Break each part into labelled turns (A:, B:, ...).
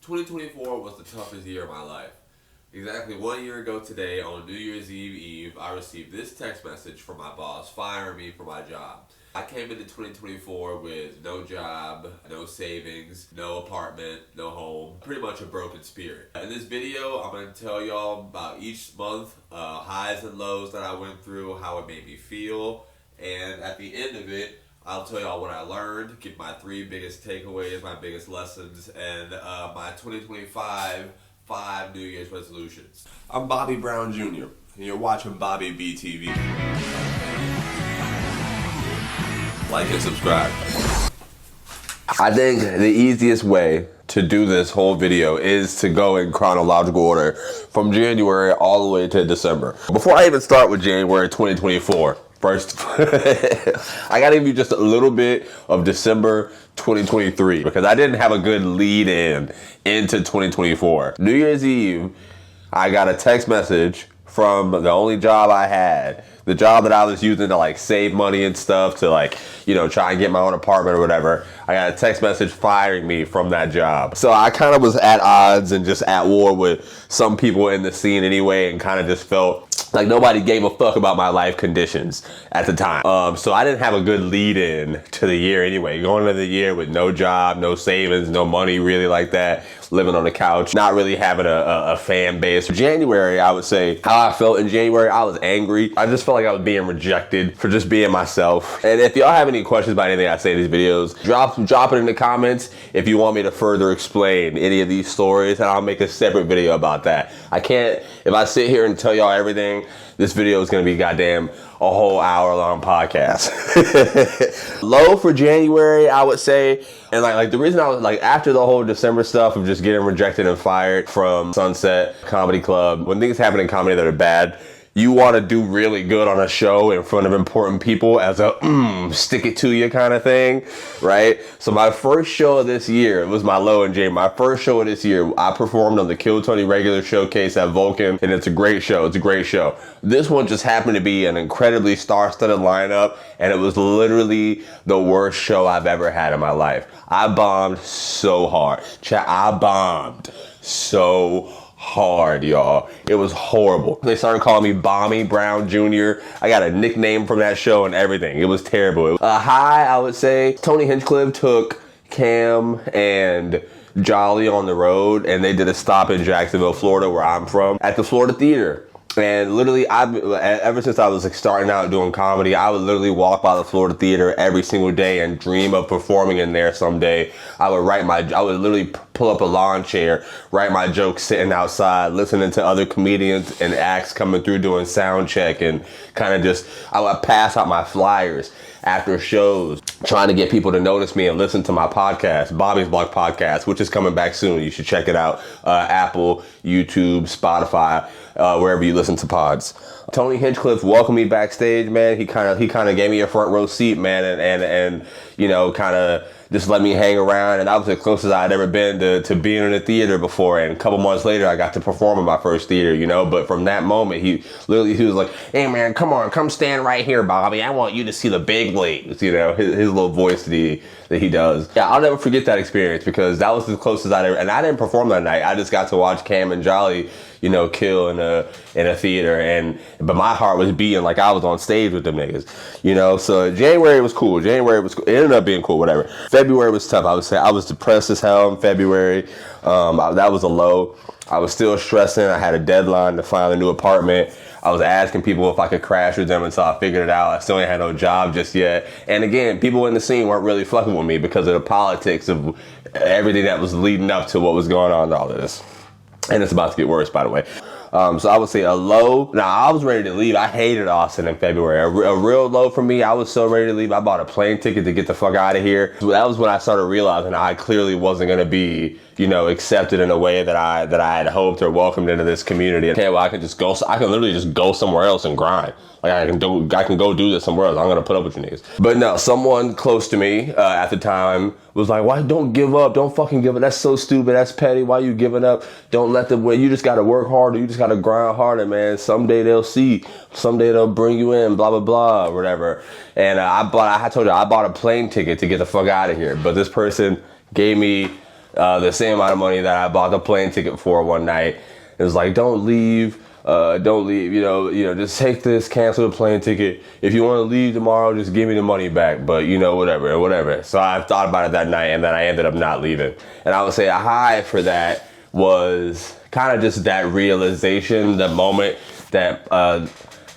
A: 2024 was the toughest year of my life. Exactly 1 year ago today, on New Year's Eve, I received this text message from my boss firing me from my job. I came into 2024 with no job, no savings, no apartment, no home, pretty much a broken spirit. In this video, I'm going to tell y'all about each month, highs and lows that I went through, how it made me feel, and at the end of it, I'll tell y'all what I learned, give my 3 biggest takeaways, my biggest lessons, and my 2025 5 New Year's resolutions. I'm Bobby Brown Jr., and you're watching Bobby BTV. Like and subscribe. I think the easiest way to do this whole video is to go in chronological order from January all the way to December. Before I even start with January 2024, first, I gotta give you just a little bit of December 2023 because I didn't have a good lead into 2024. New Year's Eve, I got a text message from the only job I had, the job that I was using to like save money and stuff to like, you know, try and get my own apartment or whatever. I got a text message firing me from that job. So I kind of was at odds and just at war with some people in the scene anyway, and kind of just felt like nobody gave a fuck about my life conditions at the time. So I didn't have a good lead in to the year anyway. Going into the year with no job, no savings, no money really like that, living on the couch, not really having a fan base. January, I would say, how I felt in January, I was angry. I just felt like I was being rejected for just being myself. And if y'all have any questions about anything I say in these videos, drop it in the comments if you want me to further explain any of these stories, and I'll make a separate video about that. I can't, if I sit here and tell y'all everything, this video is gonna be goddamn a whole hour-long podcast. Low for January, I would say, and like the reason I was like, after the whole December stuff of just getting rejected and fired from Sunset Comedy Club, when things happen in comedy that are bad, you want to do really good on a show in front of important people as a stick it to you kind of thing, right? So my first show of this year, it was my low in January. My first show of this year, I performed on the Kill Tony regular showcase at Vulcan, and it's a great show. It's a great show. This one just happened to be an incredibly star-studded lineup, and it was literally the worst show I've ever had in my life. I bombed so hard. I bombed so hard, y'all. It was horrible. They started calling me Bobby Brown Jr. I got a nickname from that show and everything. It was terrible. A high, I would say, Tony Hinchcliffe took Cam and Jolly on the road, and they did a stop in Jacksonville, Florida, where I'm from, at the Florida Theater. And literally, ever since I was like starting out doing comedy, I would literally walk by the Florida Theater every single day and dream of performing in there someday. I would literally pull up a lawn chair, write my jokes sitting outside, listening to other comedians and acts coming through doing sound check, and kind of just, I would pass out my flyers after shows, trying to get people to notice me and listen to my podcast, Bobby's Block Podcast, which is coming back soon. You should check it out. Apple, YouTube, Spotify, wherever you listen to pods. Tony Hinchcliffe welcomed me backstage, man. He kind of gave me a front row seat, man, and you know, kind of just let me hang around, and that was the closest I'd ever been to being in a theater before. And a couple months later, I got to perform in my first theater, you know. But from that moment, he was like, "Hey man, come stand right here, Bobby. I want you to see the big leagues," you know, his little voice that he does. Yeah, I'll never forget that experience because that was the closest I'd ever. And I didn't perform that night. I just got to watch Cam and Jolly, you know, kill in a theater, but my heart was beating like I was on stage with them niggas, you know. So January was cool. It ended up being cool, whatever. February was tough. I would say I was depressed as hell in February. That was a low. I was still stressing. I had a deadline to find a new apartment. I was asking people if I could crash with them until I figured it out. I still ain't had no job just yet. And again, people in the scene weren't really fucking with me because of the politics of everything that was leading up to what was going on and all of this. And it's about to get worse, by the way. So I would say a low. Now, I was ready to leave. I hated Austin in February. A real low for me. I was so ready to leave. I bought a plane ticket to get the fuck out of here. So that was when I started realizing I clearly wasn't going to be, you know, accepted in a way that I had hoped or welcomed into this community. Okay, well, I can literally just go somewhere else and grind. Like I can go do this somewhere else. I'm gonna put up with you niggas. But no, someone close to me at the time was like, "Why don't give up? Don't fucking give up. That's so stupid. That's petty. Why you giving up? Don't let them win. You just gotta work harder. You just gotta grind harder, man. Someday they'll see. Someday they'll bring you in. Blah blah blah, or whatever." And I told you I bought a plane ticket to get the fuck out of here. But this person gave me the same amount of money that I bought the plane ticket for one night. It was like, don't leave, you know, just take this, cancel the plane ticket. If you want to leave tomorrow, just give me the money back, but you know, whatever. So I thought about it that night, and then I ended up not leaving. And I would say a high for that was kind of just that realization, the moment that,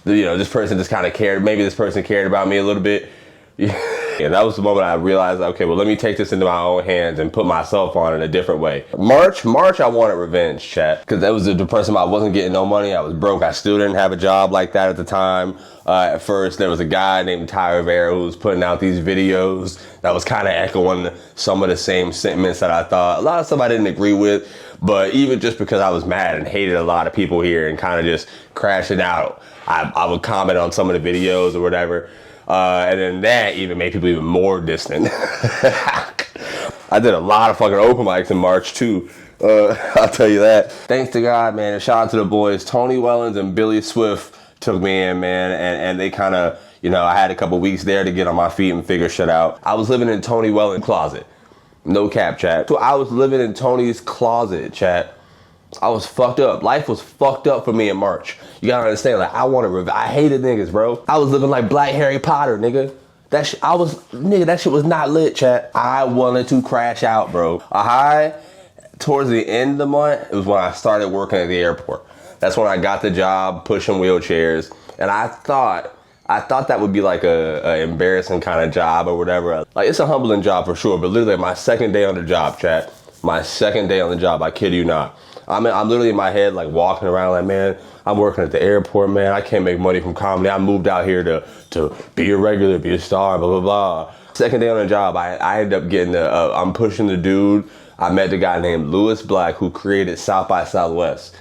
A: you know, this person just kind of cared. Maybe this person cared about me a little bit. And that was the moment I realized, okay, well, let me take this into my own hands and put myself on in a different way. March, I wanted revenge, chat. Because that was the depressing. I wasn't getting no money. I was broke. I still didn't have a job like that at the time. At first, there was a guy named Ty Rivera who was putting out these videos that was kind of echoing some of the same sentiments that I thought. A lot of stuff I didn't agree with, but even just because I was mad and hated a lot of people here and kind of just crashing out, I would comment on some of the videos or whatever. And then that even made people even more distant. I did a lot of fucking open mics in March too. I'll tell you that. Thanks to God, man. And shout out to the boys. Tony Wellens and Billy Swift took me in, man. And they kind of, you know, I had a couple weeks there to get on my feet and figure shit out. I was living in Tony Wellens' closet. No cap, chat. So I was living in Tony's closet, chat. I was fucked up. Life was fucked up for me in March. You gotta understand, like, I hated niggas, bro. I was living like Black Harry Potter, nigga. That shit was not lit, chat. I wanted to crash out, bro. A high towards the end of the month, it was when I started working at the airport. That's when I got the job pushing wheelchairs. And I thought that would be like a embarrassing kind of job or whatever. Like, it's a humbling job for sure, but literally my second day on the job, chat. My second day on the job, I kid you not. I'm literally in my head, like, walking around like, man, I'm working at the airport, man. I can't make money from comedy. I moved out here to be a regular, be a star, blah, blah, blah. Second day on the job, I ended up getting I'm pushing the dude. I met the guy named Lewis Black who created South by Southwest.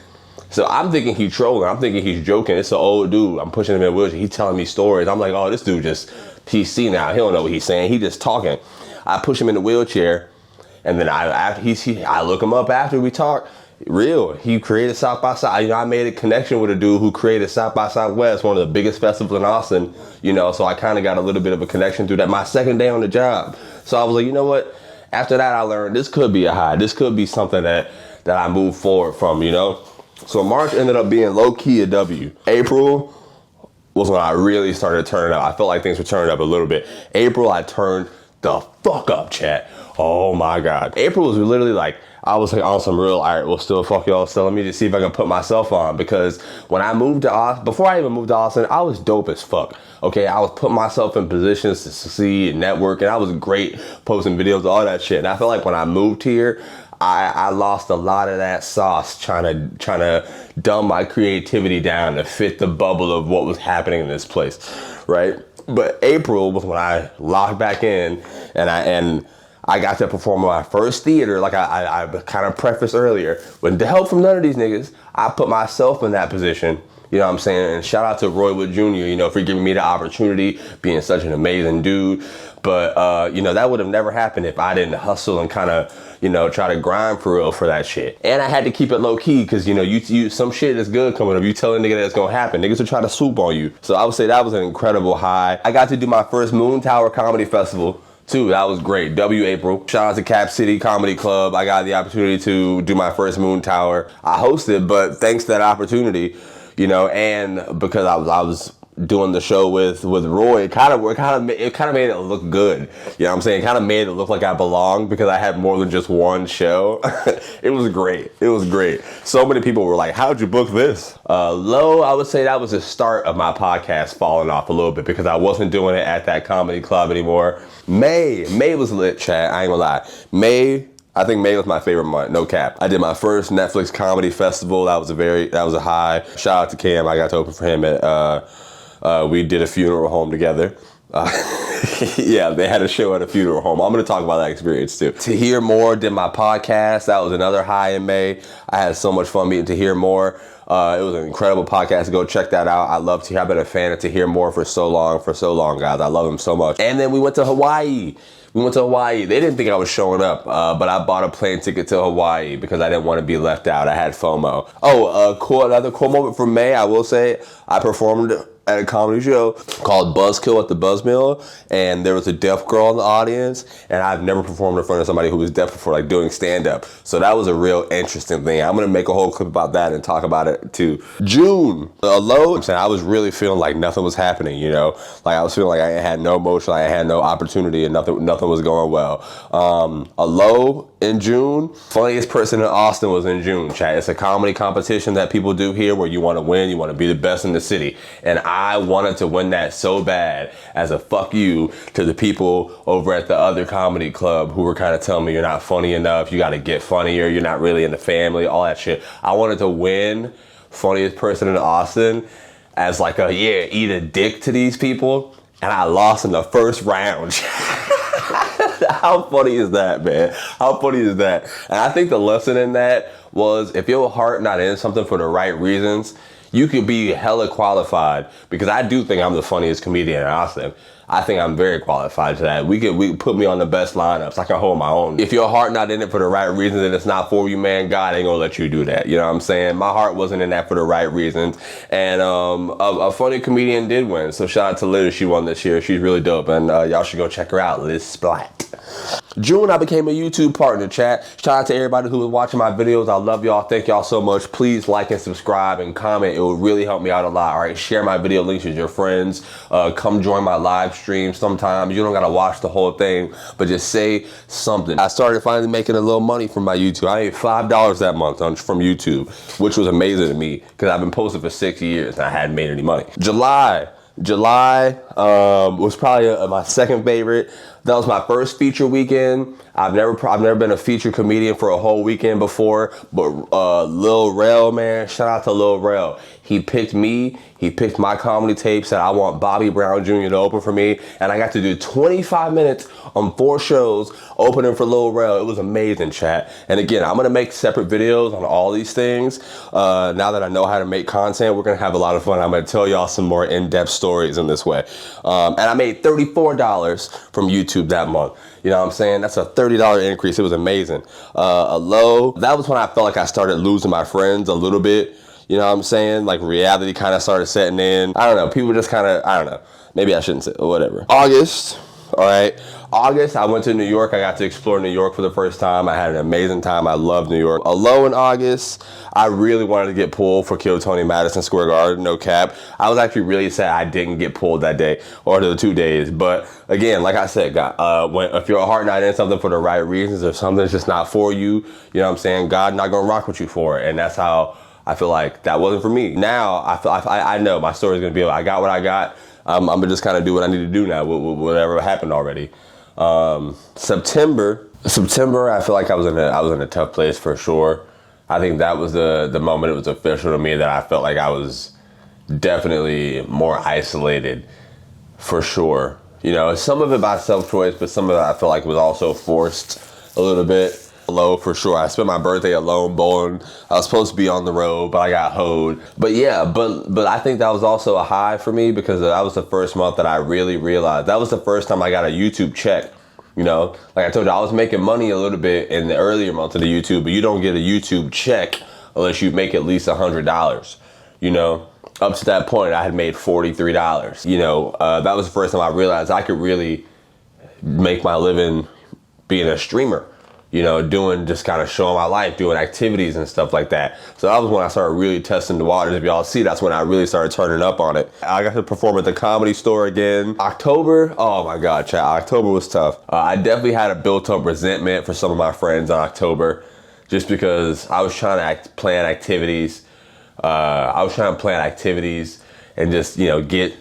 A: So I'm thinking he's trolling. I'm thinking he's joking. It's an old dude. I'm pushing him in a wheelchair. He's telling me stories. I'm like, oh, this dude just PC now. He don't know what he's saying. He just talking. I push him in the wheelchair, and then I look him up after we talk. Real. He created South by South. You know, I made a connection with a dude who created South by Southwest, one of the biggest festivals in Austin. You know, so I kind of got a little bit of a connection through that. My second day on the job. So I was like, you know what? After that, I learned this could be a high. This could be something that I move forward from, you know? So March ended up being low-key a W. April was when I really started turning up. I felt like things were turning up a little bit. April, I turned the fuck up, chat. Oh my God. April was literally like, I was like on some real, all right, well, still fuck y'all. So let me just see if I can put myself on. Because when I moved to Austin, before I even moved to Austin, I was dope as fuck. Okay, I was putting myself in positions to succeed and network, and I was great posting videos, all that shit. And I felt like when I moved here, I lost a lot of that sauce trying to dumb my creativity down to fit the bubble of what was happening in this place, right? But April was when I locked back in, and I got to perform my first theater, like I kind of prefaced earlier. With the help from none of these niggas, I put myself in that position. You know what I'm saying? And shout out to Roy Wood Jr., you know, for giving me the opportunity, being such an amazing dude. But, you know, that would have never happened if I didn't hustle and kind of, you know, try to grind for real for that shit. And I had to keep it low key because, you know, you some shit is good coming up. You tell a nigga that's going to happen. Niggas will try to swoop on you. So I would say that was an incredible high. I got to do my first Moon Tower Comedy Festival too. That was great. April. Shout out to Cap City Comedy Club. I got the opportunity to do my first Moon Tower. I hosted, but thanks to that opportunity, you know, and because I was doing the show with Roy, it kind of made it look good. You know what I'm saying? It kind of made it look like I belonged because I had more than just one show. It was great. It was great. So many people were like, how'd you book this? Low, I would say that was the start of my podcast falling off a little bit because I wasn't doing it at that comedy club anymore. May was lit, chat. I ain't gonna lie. I think May was my favorite month, no cap. I did my first Netflix comedy festival. That was a high. Shout out to Cam. I got to open for him at, we did a funeral home together. Yeah, they had a show at a funeral home. I'm going to talk about that experience too. To Hear More did my podcast. That was another high in May. I had so much fun meeting To Hear More. It was an incredible podcast. Go check that out. I love To Hear. I've been a fan of To Hear More for so long, guys. I love them so much. And then we went to Hawaii. They didn't think I was showing up, but I bought a plane ticket to Hawaii because I didn't want to be left out. I had FOMO. Oh, another cool moment from May, I will say, I performed at a comedy show called Buzzkill at the Buzzmill, and there was a deaf girl in the audience, and I've never performed in front of somebody who was deaf before, like doing stand-up. So that was a real interesting thing. I'm gonna make a whole clip about that and talk about it too. June, Allo, I'm saying I was really feeling like nothing was happening, you know? Like I was feeling like I had no motion, like I had no opportunity, and nothing was going well. Allo in June. Funniest person in Austin was in June, chat. It's a comedy competition that people do here where you want to win, you want to be the best in the city. And I wanted to win that so bad as a fuck you to the people over at the other comedy club who were kind of telling me you're not funny enough, you got to get funnier, you're not really in the family, all that shit. I wanted to win funniest person in Austin as like a, yeah, eat a dick to these people. And I lost in the first round. How funny is that, man? How funny is that? And I think the lesson in that was if your heart not in something for the right reasons, you could be hella qualified, because I do think I'm the funniest comedian in Austin. I think I'm very qualified to that. We put me on the best lineups. I can hold my own. If your heart not in it for the right reasons and it's not for you, man, God ain't gonna let you do that. You know what I'm saying? My heart wasn't in that for the right reasons. And a funny comedian did win. So shout out to Liz. She won this year. She's really dope. And y'all should go check her out. Liz Splat. June, I became a YouTube partner, chat. Shout out to everybody who was watching my videos. I love y'all. Thank y'all so much. Please like and subscribe and comment. It will really help me out a lot. All right, share my video links with your friends. Come join my live stream sometimes. You don't gotta watch the whole thing, but just say something. I started finally making a little money from my YouTube. I made $5 that month from YouTube, which was amazing to me because I've been posting for 6 years and I hadn't made any money. July was probably my second favorite. That was my first feature weekend. I've never been a feature comedian for a whole weekend before, but Lil Rel, man, shout out to Lil Rel. He picked me, he picked my comedy tape, said I want Bobby Brown Jr. to open for me, and I got to do 25 minutes on 4 shows opening for Lil Rel. It was amazing, chat. And again, I'm gonna make separate videos on all these things. Now that I know how to make content, we're gonna have a lot of fun. I'm gonna tell y'all some more in-depth stories in this way. And I made $34 from YouTube that month. You know what I'm saying? That's a $30 increase. It was amazing. Allo, that was when I felt like I started losing my friends a little bit. You know what I'm saying? Like reality kind of started setting in. I don't know. People just kind of, I don't know. Maybe I shouldn't say, whatever. August, all right. August, I went to New York. I got to explore New York for the first time. I had an amazing time. I love New York. Allo in August, I really wanted to get pulled for Kill Tony Madison Square Garden, no cap. I was actually really sad I didn't get pulled that day or the 2 days. But again, like I said, if your heart not in something for the right reasons, if something's just not for you, you know what I'm saying? God not gonna rock with you for it. And that's how I feel like that wasn't for me. Now I know my story's gonna be, I got what I got. I'm gonna just kind of do what I need to do now, whatever happened already. September, I feel like I was in a tough place for sure. I think that was the moment it was official to me that I felt like I was definitely more isolated, for sure. You know, some of it by self-choice, but some of it I feel like was also forced a little bit. Alone, for sure. I spent my birthday alone bowling. I was supposed to be on the road, but I got hoed. But yeah, but I think that was also a high for me because that was the first month that I really realized. That was the first time I got a YouTube check. You know, like I told you, I was making money a little bit in the earlier months of the YouTube, but you don't get a YouTube check unless you make at least $100. You know, up to that point, I had made $43. You know, that was the first time I realized I could really make my living being a streamer. You know, doing just kind of showing my life, doing activities and stuff like that. So that was when I started really testing the waters. If y'all see, that's when I really started turning up on it. I got to perform at the Comedy Store again. October, oh my God, chat, October was tough. I definitely had a built up resentment for some of my friends in October just because I was trying to plan activities. And just, you know, get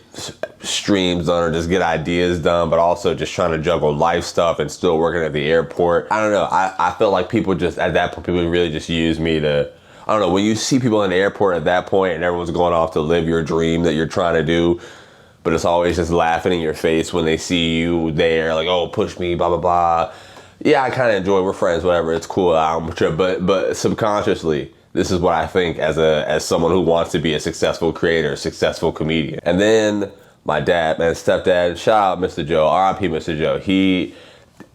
A: streams done or just get ideas done, but also just trying to juggle life stuff and still working at the airport. I don't know. I felt like people just, at that point, people really just used me to, I don't know, when you see people in the airport at that point and everyone's going off to live your dream that you're trying to do, but it's always just laughing in your face when they see you there, like, oh, push me, blah, blah, blah. Yeah, I kind of enjoy, we're friends, whatever, it's cool, I'm sure, but subconsciously, this is what I think as someone who wants to be a successful creator, a successful comedian. And then my dad, man, stepdad, shout out Mr. Joe, R.I.P. Mr. Joe.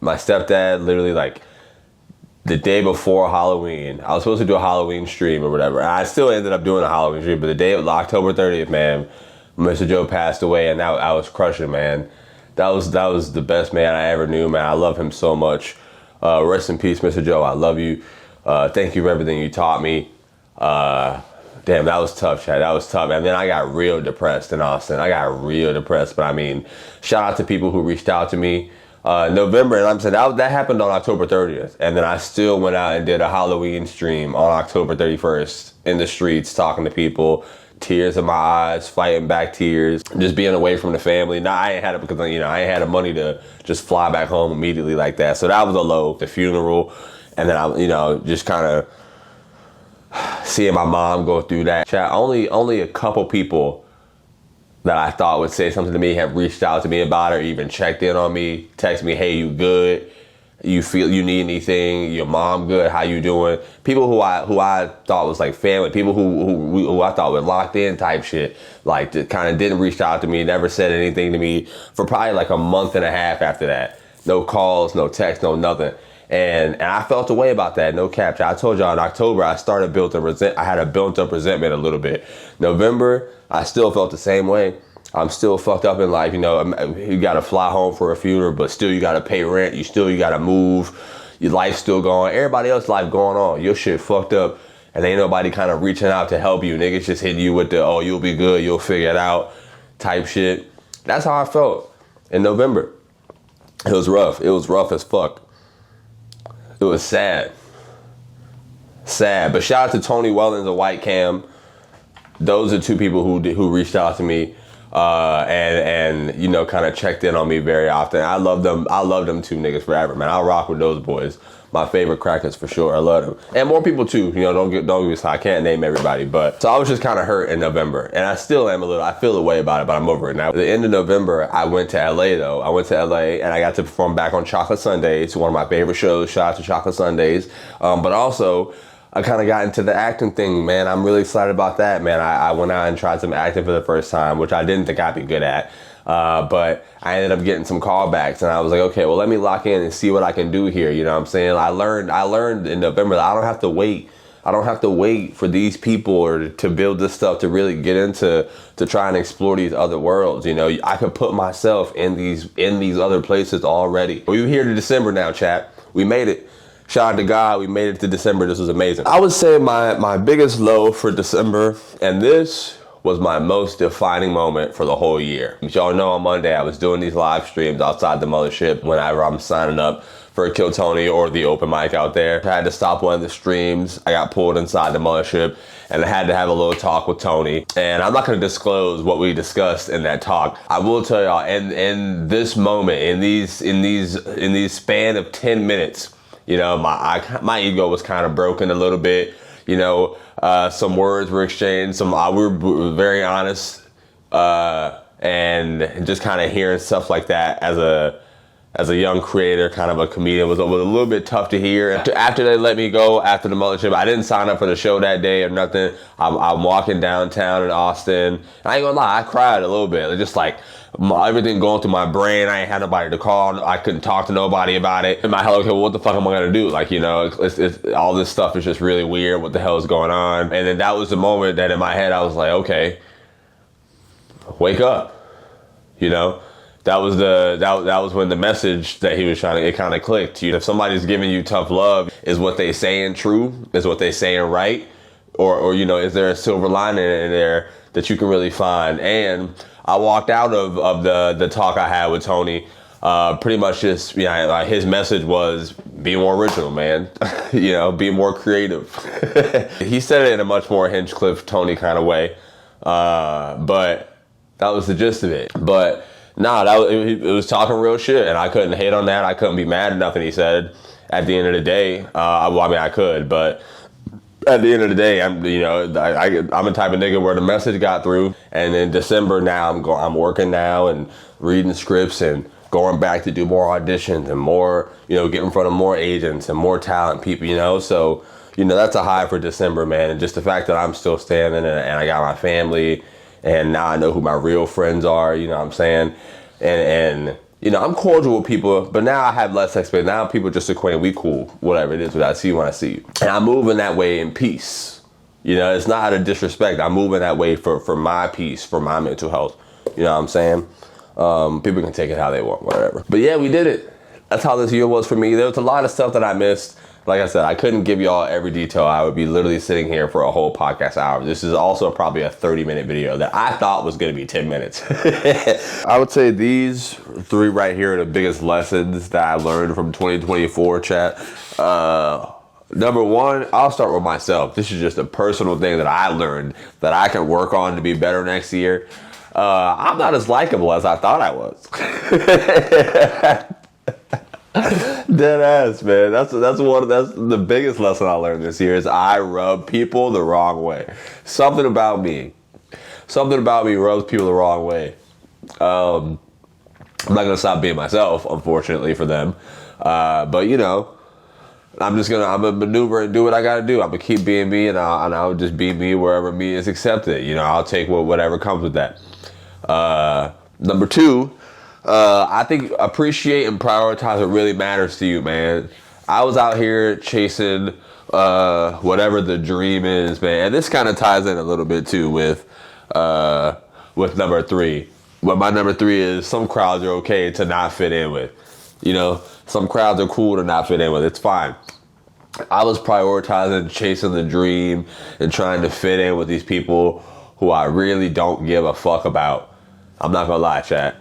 A: My stepdad literally like the day before Halloween, I was supposed to do a Halloween stream or whatever. And I still ended up doing a Halloween stream, but the day of October 30th, man, Mr. Joe passed away, and I was crushing, man. That was the best man I ever knew, man. I love him so much. Rest in peace, Mr. Joe. I love you. Thank you for everything you taught me. Damn, that was tough, Chad. That was tough. And then I got real depressed in Austin. I got real depressed. But I mean, shout out to people who reached out to me. November, and I'm saying that happened on October 30th. And then I still went out and did a Halloween stream on October 31st in the streets, talking to people, tears in my eyes, fighting back tears, just being away from the family. Now, I ain't had it because, I ain't had the money to just fly back home immediately like that. So that was a low, the funeral. And then I, just kind of seeing my mom go through that. Chat, only a couple people that I thought would say something to me have reached out to me about it, or even checked in on me, text me, hey, you good? You feel you need anything? Your mom good? How you doing? People who I thought was like family, people who I thought were locked in type shit, like kind of didn't reach out to me, never said anything to me for probably like a month and a half after that. No calls, no texts, no nothing. And I felt a way about that, no cap. I told y'all in October, I had a built up resentment a little bit. November, I still felt the same way. I'm still fucked up in life, you gotta fly home for a funeral, but still you gotta pay rent, you gotta move, your life's still going, everybody else's life going on, your shit fucked up, and ain't nobody kind of reaching out to help you. Niggas just hitting you with the, oh, you'll be good, you'll figure it out type shit. That's how I felt in November. It was rough as fuck. It was sad. But shout out to Tony Wellens and White Cam. Those are two people who reached out to me and kind of checked in on me very often. I love them. I love them two niggas forever, man. I'll rock with those boys. My favorite crackers for sure. I love them. And more people too. Don't get me started. I can't name everybody, but so I was just kind of hurt in November, and I still am a little. I feel a way about it, but I'm over it now. At the end of November, I went to LA though. I went to LA and I got to perform back on Chocolate Sundays, one of my favorite shows. Shout out to Chocolate Sundays. But also, I kind of got into the acting thing, man. I'm really excited about that, man. I went out and tried some acting for the first time, which I didn't think I'd be good at. But I ended up getting some callbacks, and I was like, okay, well, let me lock in and see what I can do here. You know what I'm saying? I learned in November that I don't have to wait. I don't have to wait for these people or to build this stuff to really get into to try and explore these other worlds. I could put myself in these other places already. We're here to December now, chat. We made it. Shout out to God, we made it to December. This was amazing. I would say my biggest low for December, and this was my most defining moment for the whole year. As y'all know, on Monday, I was doing these live streams outside the mothership whenever I'm signing up for Kill Tony or the open mic out there. I had to stop one of the streams. I got pulled inside the mothership and I had to have a little talk with Tony. And I'm not gonna disclose what we discussed in that talk. I will tell y'all, in this moment, in these span of 10 minutes, my ego was kind of broken a little bit. Some words were exchanged. We were very honest, and just kind of hearing stuff like that as a young creator, kind of a comedian, was a little bit tough to hear. After they let me go, after the mothership, I didn't sign up for the show that day or nothing. I'm walking downtown in Austin. I ain't gonna lie, I cried a little bit. It's just like everything going through my brain. I ain't had nobody to call. I couldn't talk to nobody about it. In my head, okay, well, what the fuck am I gonna do? It's all this stuff is just really weird. What the hell is going on? And then that was the moment that in my head, I was like, okay, wake up, That was when the message that he was trying to, it kind of clicked. If somebody's giving you tough love, is what they saying true? Is what they saying right? Or is there a silver lining in there that you can really find? And I walked out of the talk I had with Tony, pretty much just, his message was, be more original, man. Be more creative. He said it in a much more Hinchcliffe, Tony kind of way. But that was the gist of it. But nah, it was talking real shit, and I couldn't hate on that. I couldn't be mad at nothing he said. At the end of the day, I could, but at the end of the day, I'm a type of nigga where the message got through. And in December now, I'm working now and reading scripts and going back to do more auditions and more, get in front of more agents and more talent people, So, that's a high for December, man. And just the fact that I'm still standing and I got my family. And now I know who my real friends are, you know what I'm saying? And I'm cordial with people, but now I have less expectations. Now people just acquainted, we cool, whatever it is, I see you when I see you. And I move in that way in peace. You know, it's not out of disrespect. I'm moving that way for my peace, for my mental health. You know what I'm saying? People can take it how they want, whatever. But yeah, we did it. That's how this year was for me. There was a lot of stuff that I missed. Like I said, I couldn't give y'all every detail. I would be literally sitting here for a whole podcast hour. This is also probably a 30-minute video that I thought was going to be 10 minutes. I would say these 3 right here are the biggest lessons that I learned from 2024, chat. Number 1, I'll start with myself. This is just a personal thing that I learned that I can work on to be better next year. I'm not as likable as I thought I was. Dead ass, man. That's the biggest lesson I learned this year is I rub people the wrong way. Something about me rubs people the wrong way. I'm not gonna stop being myself, unfortunately for them. But you know, I'm gonna maneuver and do what I gotta do. I'm gonna keep being me, and I'll just be me wherever me is accepted. You know, I'll take whatever comes with that. Number 2. I think appreciate and prioritize what really matters to you, man. I was out here chasing whatever the dream is, man. And this kind of ties in a little bit too with number 3. But my number 3 is some crowds are okay to not fit in with. You know, some crowds are cool to not fit in with. It's fine. I was prioritizing chasing the dream and trying to fit in with these people who I really don't give a fuck about. I'm not gonna lie, chat.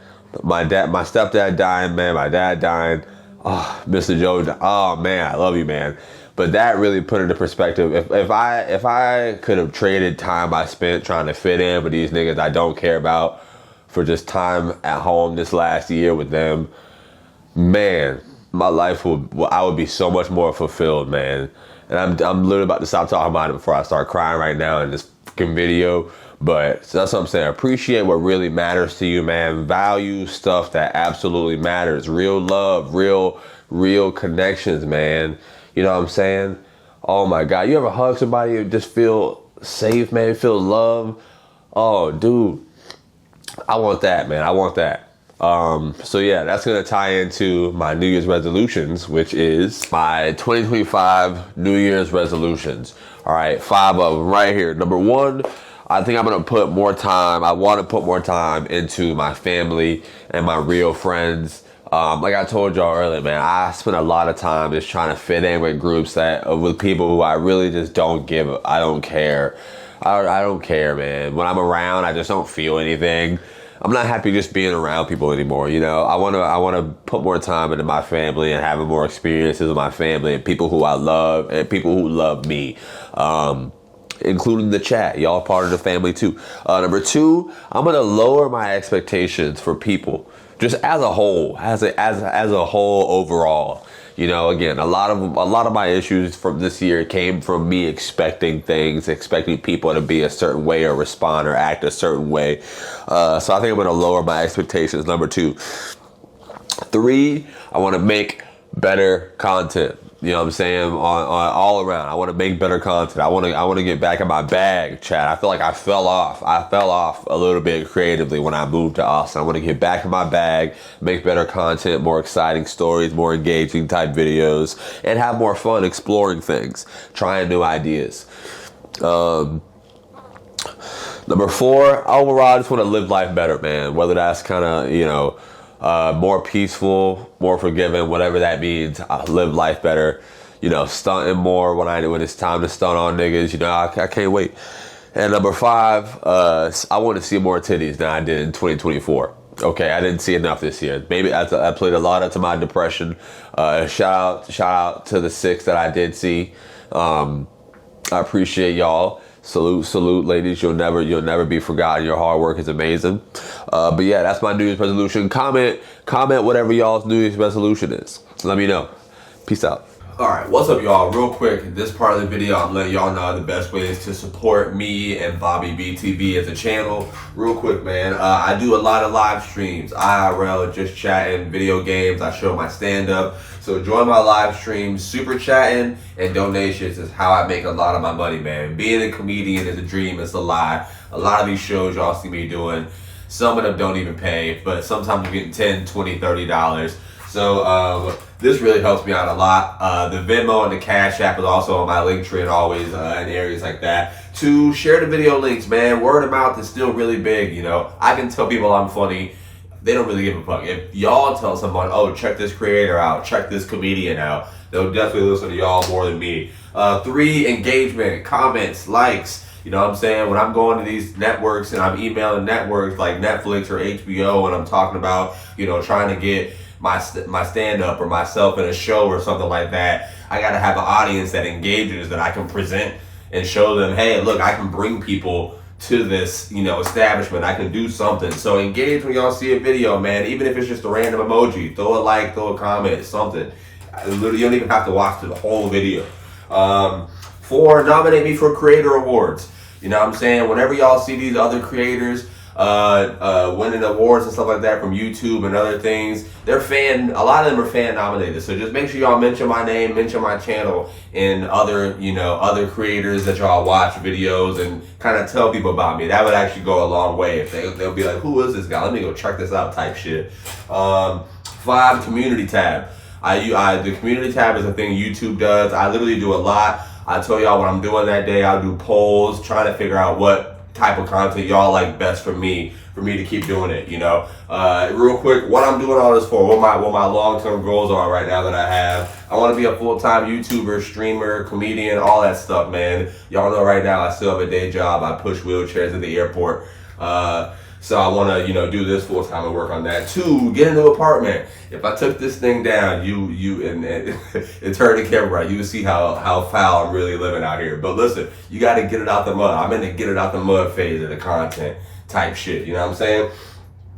A: My stepdad dying, man. My dad dying. Oh, Mr. Joe. Oh man, I love you, man. But that really put into perspective. If I could have traded time I spent trying to fit in with these niggas I don't care about for just time at home this last year with them, man, my life I would be so much more fulfilled, man. And I'm literally about to stop talking about it before I start crying right now in this fucking video. But so that's what I'm saying. Appreciate what really matters to you, man. Value stuff that absolutely matters. Real love, real connections, man. You know what I'm saying? Oh my God. You ever hug somebody and just feel safe, man? Feel love? Oh, dude. I want that, man. I want that. So yeah, that's going to tie into my New Year's resolutions, which is my 2025 New Year's resolutions. All right, 5 of them right here. Number 1, I think I'm going to put more time. I want to put more time into my family and my real friends. Like I told y'all earlier, man, I spend a lot of time just trying to fit in with groups with people who I really just don't care. I don't care, man. When I'm around, I just don't feel anything. I'm not happy just being around people anymore. You know, I want to put more time into my family and having more experiences with my family and people who I love and people who love me. Including the chat. Y'all part of the family too. Number 2, I'm gonna lower my expectations for people, just as a whole, as a whole overall. You know, again, a lot of my issues from this year came from me expecting people to be a certain way or respond or act a certain way. So I think I'm gonna lower my expectations. Number 2. 3, I want to make better content. You know what I'm saying? On all around. I want to make better content. I want to get back in my bag, chat. I feel like I fell off a little bit creatively when I moved to Austin. I want to get back in my bag, make better content, more exciting stories, more engaging type videos, and have more fun exploring things, trying new ideas. Number 4, overall, I just want to live life better, man. Whether that's kind of, you know, more peaceful, more forgiving, whatever that means. I live life better, you know, stunting more when it's time to stunt on niggas. You know, I can't wait. And number 5, I want to see more titties than I did in 2024. Okay, I didn't see enough this year. Maybe I played a lot into my depression. Shout out to the 6 that I did see. I appreciate y'all. Salute, ladies. You'll never be forgotten. Your hard work is amazing. But yeah, that's my New Year's resolution. Comment whatever y'all's New Year's resolution is. Let me know. Peace out. All right, what's up, y'all? Real quick, this part of the video, I'm letting y'all know the best ways to support me and Bobby BTV as a channel. Real quick, man, I do a lot of live streams, IRL, just chatting, video games. I show my stand-up. So join my live streams, super chatting, and donations is how I make a lot of my money, man. Being a comedian is a dream, it's a lie. A lot of these shows y'all see me doing, some of them don't even pay, but sometimes you're getting $10, $20, $30. So This really helps me out a lot. The Venmo and the Cash App is also on my link tree and always in areas like that. To share the video links, man. Word of mouth is still really big, you know. I can tell people I'm funny. They don't really give a fuck. If y'all tell someone, oh, check this creator out, check this comedian out, they'll definitely listen to y'all more than me. 3, engagement, comments, likes. You know what I'm saying? When I'm going to these networks and I'm emailing networks like Netflix or HBO and I'm talking about, you know, trying to get my stand-up or myself in a show or something like that, I got to have an audience that engages, that I can present and show them, hey, look, I can bring people to this, you know, establishment. I can do something. So engage when y'all see a video, man. Even if it's just a random emoji, throw a like, throw a comment, something. Literally, you don't even have to watch the whole video. 4, nominate me for creator awards. You know what I'm saying? Whenever y'all see these other creators winning awards and stuff like that from YouTube and other things, a lot of them are fan nominated. So just make sure y'all mention my name, mention my channel, and other creators that y'all watch videos, and kind of tell people about me. That would actually go a long way. If they'll be like, who is this guy? Let me go check this out type shit. 5, community tab. The community tab is a thing YouTube does. I literally do a lot. I tell y'all what I'm doing that day. I'll do polls, trying to figure out what type of content y'all like best for me to keep doing it, you know. Real quick, what I'm doing all this for, what my long-term goals are right now that I have. I want to be a full-time YouTuber, streamer, comedian, all that stuff, man. Y'all know right now I still have a day job. I push wheelchairs at the airport. So I want to, do this full time and work on that. 2, get a new apartment. If I took this thing down, and turn the camera right, you would see how foul I'm really living out here. But listen, you got to get it out the mud. I'm in the get it out the mud phase of the content type shit. You know what I'm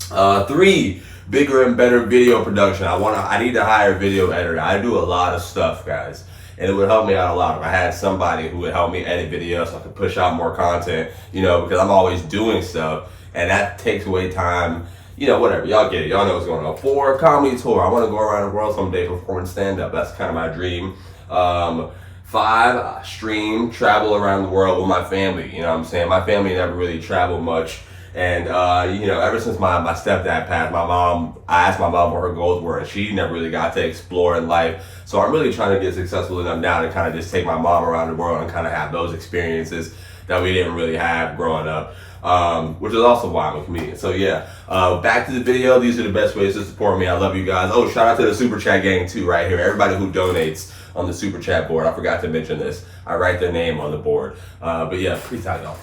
A: saying? 3, bigger and better video production. I need to hire a video editor. I do a lot of stuff, guys. And it would help me out a lot if I had somebody who would help me edit videos so I could push out more content, because I'm always doing stuff. And that takes away time, whatever. Y'all get it. Y'all know what's going on. 4, comedy tour. I want to go around the world someday performing stand-up. That's kind of my dream. 5, stream, travel around the world with my family. You know what I'm saying? My family never really traveled much. And, ever since my stepdad passed, I asked my mom what her goals were, and she never really got to explore in life. So I'm really trying to get successful enough now to kind of just take my mom around the world and kind of have those experiences that we didn't really have growing up. Which is also why I'm a comedian. So yeah, back to the video. These are the best ways to support me. I love you guys. Oh, shout out to the Super Chat gang too, right here. Everybody who donates on the Super Chat board. I forgot to mention this. I write their name on the board. But yeah, peace out, y'all.